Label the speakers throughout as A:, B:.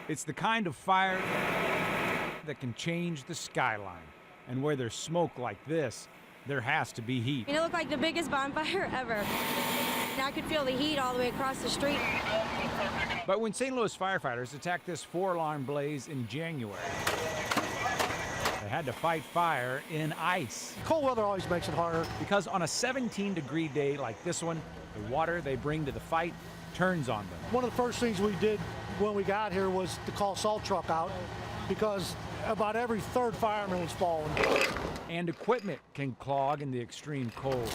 A: It's the kind of fire that can change the skyline. And where there's smoke like this, there has to be heat.
B: It looked like the biggest bonfire ever. And I could feel the heat all the way across the street.
A: But when St. Louis firefighters attacked this 4-alarm blaze in January, they had to fight fire in ice.
C: Cold weather always makes it harder.
A: Because on a 17-degree day like this one, the water they bring to the fight turns on them.
C: One of the first things we did when we got here was to call salt truck out, because about every third fireman was falling.
A: And equipment can clog in the extreme cold.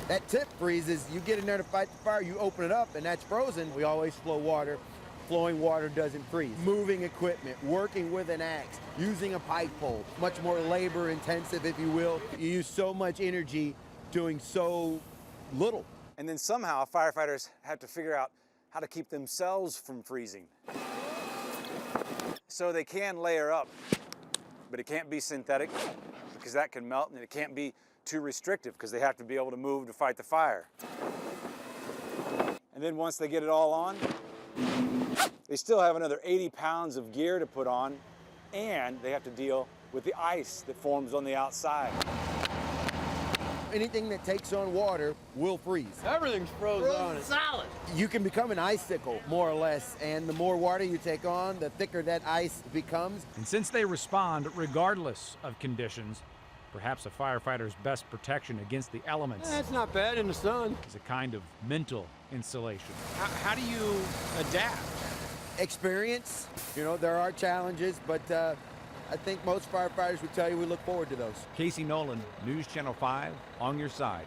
D: That tip freezes, you get in there to fight the fire, you open it up and that's frozen. We always flow water. Flowing water doesn't freeze. Moving equipment, working with an axe, using a pipe pole, much more labor intensive, if you will. You use so much energy doing so little.
E: And then somehow firefighters have to figure out how to keep themselves from freezing. So they can layer up, but it can't be synthetic because that can melt, and it can't be too restrictive because they have to be able to move to fight the fire. And then once they get it all on, they still have another 80 pounds of gear to put on, and they have to deal with the ice that forms on the outside.
D: Anything that takes on water will freeze.
F: Everything's frozen on it. Solid.
D: You can become an icicle, more or less, and the more water you take on, the thicker that ice becomes.
A: And since they respond regardless of conditions, perhaps a firefighter's best protection against the elements
F: That's not bad in the sun.
A: is a kind of mental insulation. How do you adapt?
D: Experience, you know, there are challenges, but I think most firefighters would tell you we look forward to those.
A: Casey Nolan, News Channel 5, on your side.